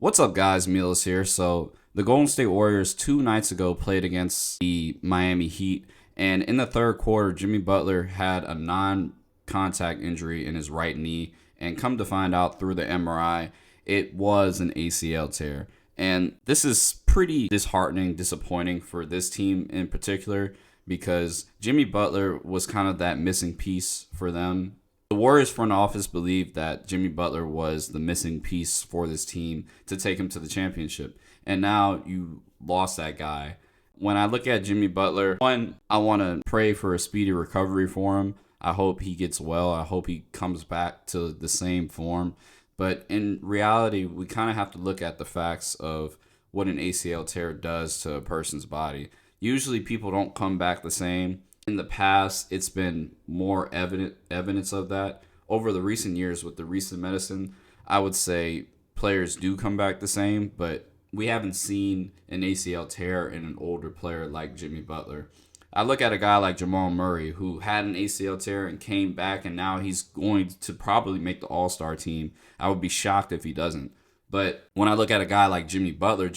What's up, guys? Milos here. So, the Golden State Warriors 2 nights ago played against the Miami Heat, and in the third quarter, Jimmy Butler had a non contact injury in his right knee, and come to find out through the MRI, it was an ACL tear. And this is pretty disheartening, disappointing for this team in particular because Jimmy Butler was kind of that missing piece for them. The Warriors front office believed that Jimmy Butler was the missing piece for this team to take him to the championship. And now you lost that guy. When I look at Jimmy Butler, one, I want to pray for a speedy recovery for him. I hope he gets well. I hope he comes back to the same form. But in reality, we kind of have to look at the facts of what an ACL tear does to a person's body. Usually people don't come back the same. In the past, it's been more evidence of that. Over the recent years with the recent medicine, I would say players do come back the same, but we haven't seen an ACL tear in an older player like Jimmy Butler. I look at a guy like Jamal Murray who had an ACL tear and came back, and now he's going to probably make the All-Star team. I would be shocked if he doesn't. But when I look at a guy like Jimmy Butler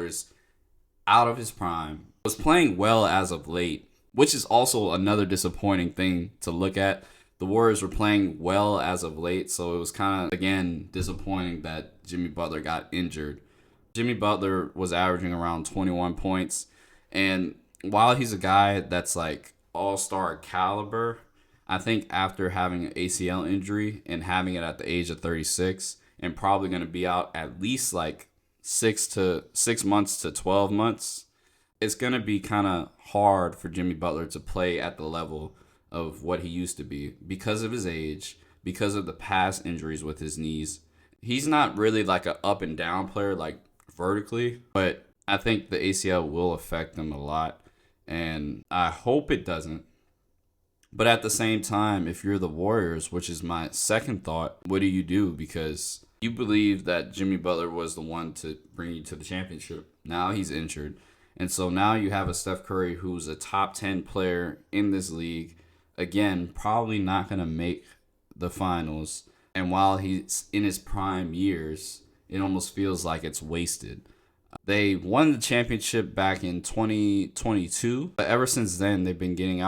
is out of his prime, was playing well as of late, which is also another disappointing thing to look at. The Warriors were playing well as of late, so it was kind of, again, disappointing that Jimmy Butler got injured. Jimmy Butler was averaging around 21 points, and while he's a guy that's like all-star caliber, I think after having an ACL injury and having it at the age of 36 and probably going to be out at least like 6 months to 12 months, it's going to be kind of hard for Jimmy Butler to play at the level of what he used to be because of his age, because of the past injuries with his knees. He's not really like an up and down player like vertically, but I think the ACL will affect him a lot, and I hope it doesn't. But at the same time, if you're the Warriors, which is my second thought, what do you do? Because you believe that Jimmy Butler was the one to bring you to the championship. Now he's injured. And so now you have a Steph Curry who's a top 10 player in this league. Again, probably not going to make the finals. And while he's in his prime years, it almost feels like it's wasted. They won the championship back in 2022. But ever since then, they've been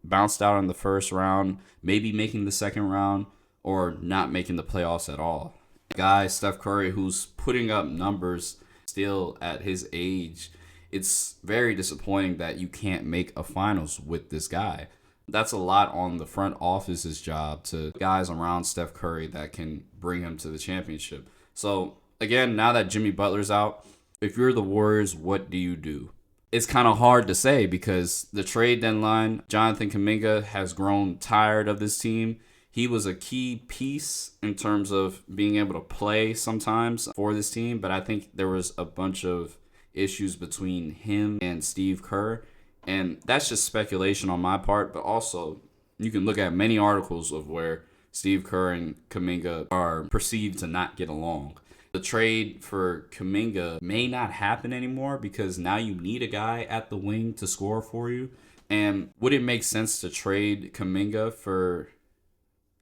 bounced out in the first round, maybe making the second round, or not making the playoffs at all. Guy, Steph Curry, who's putting up numbers still at his age, it's very disappointing that you can't make a finals with this guy. That's a lot on the front office's job to guys around Steph Curry that can bring him to the championship. So, again, now that Jimmy Butler's out, if you're the Warriors, what do you do? It's kind of hard to say because the trade deadline, Jonathan Kuminga has grown tired of this team. He was a key piece in terms of being able to play sometimes for this team, but I think there was a bunch of issues between him and Steve Kerr, and that's just speculation on my part, but also you can look at many articles of where Steve Kerr and Kuminga are perceived to not get along. The trade for Kuminga may not happen anymore because now you need a guy at the wing to score for you. And would it make sense to trade Kuminga for,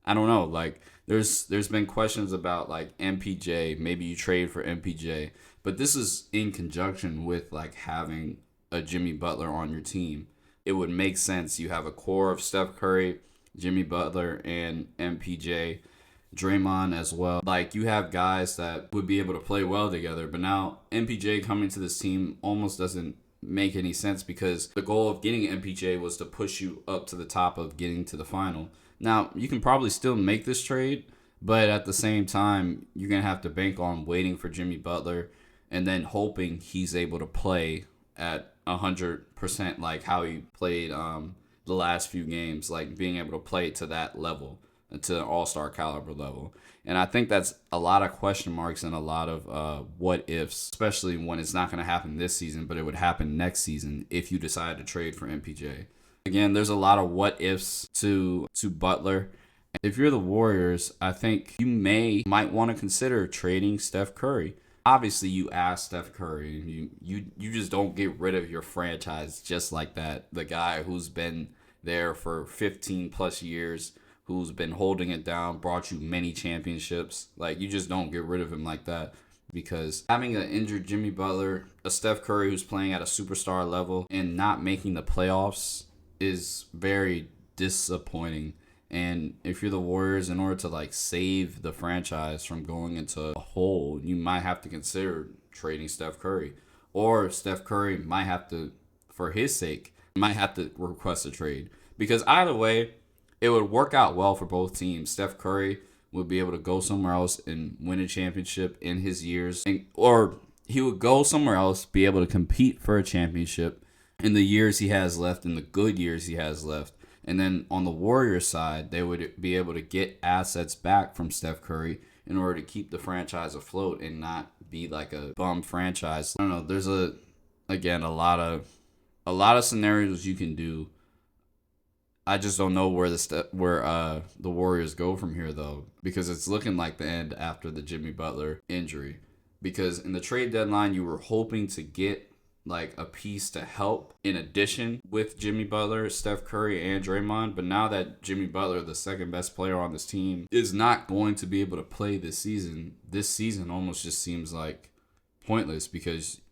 I don't know, like there's been questions about like MPJ, maybe you trade for MPJ, but this is in conjunction with like having a Jimmy Butler on your team. It would make sense. You have a core of Steph Curry, Jimmy Butler, and MPJ, Draymond as well. Like you have guys that would be able to play well together, but now MPJ coming to this team almost doesn't make any sense because the goal of getting MPJ was to push you up to the top of getting to the final. Now, you can probably still make this trade, but at the same time, you're going to have to bank on waiting for Jimmy Butler and then hoping he's able to play at 100% like how he played the last few games, like being able to play to that level, to an all-star caliber level. And I think that's a lot of question marks and a lot of what ifs, especially when it's not going to happen this season, but it would happen next season if you decide to trade for MPJ. Again, there's a lot of what ifs to Butler. If you're the Warriors, I think you might want to consider trading Steph Curry. Obviously, you ask Steph Curry. You just don't get rid of your franchise just like that. The guy who's been there for 15 plus years, who's been holding it down, brought you many championships. Like, you just don't get rid of him like that. because having an injured Jimmy Butler, a Steph Curry who's playing at a superstar level, and not making the playoffs is very disappointing. And if you're the Warriors, in order to like save the franchise from going into a hole, you might have to consider trading Steph Curry. Or Steph Curry might have to, for his sake, might have to request a trade. Because either way, it would work out well for both teams. Steph Curry would be able to go somewhere else and win a championship in his years. Or he would go somewhere else, be able to compete for a championship in the years he has left, in the good years he has left. And then on the Warriors side, they would be able to get assets back from Steph Curry in order to keep the franchise afloat and not be like a bum franchise. I don't know. There's a lot of scenarios you can do. I just don't know where the Warriors go from here though, because it's looking like the end after the Jimmy Butler injury. Because in the trade deadline, you were hoping to get like a piece to help in addition with Jimmy Butler, Steph Curry, and Draymond. But now that Jimmy Butler, the second best player on this team, is not going to be able to play this season almost just seems like pointless, because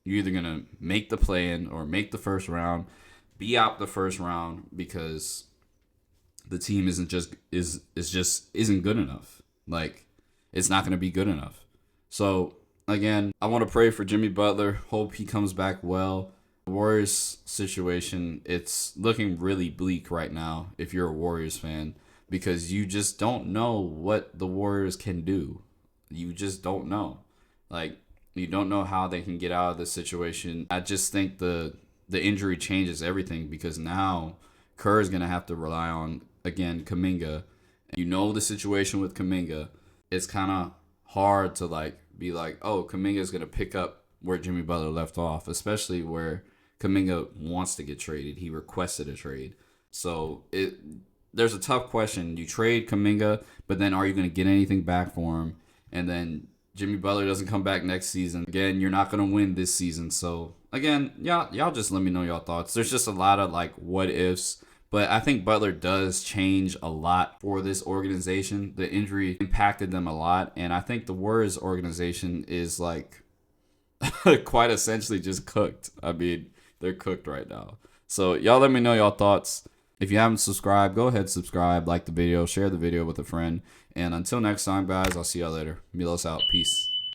you're either going to make the play-in or make the first round, be out the first round, because the team isn't good enough. Like, it's not going to be good enough. So again, I want to pray for Jimmy Butler. Hope he comes back well. The Warriors situation, it's looking really bleak right now if you're a Warriors fan, because you just don't know what the Warriors can do. You just don't know. Like, you don't know how they can get out of this situation. I just think the injury changes everything, because now Kerr is going to have to rely on, again, Kuminga. You know the situation with Kuminga. It's kind of hard to like be like, oh, Kuminga is going to pick up where Jimmy Butler left off, especially where Kuminga wants to get traded. He requested a trade. So there's a tough question. You trade Kuminga, but then are you going to get anything back for him? And then Jimmy Butler doesn't come back next season. Again, you're not going to win this season. So again, y'all just let me know your thoughts. There's just a lot of like what ifs. But I think Butler does change a lot for this organization. The injury impacted them a lot. And I think the Warriors organization is like quite essentially just cooked. I mean, they're cooked right now. So y'all let me know your thoughts. If you haven't subscribed, go ahead, subscribe, like the video, share the video with a friend. And until next time, guys, I'll see y'all later. Milos out. Peace.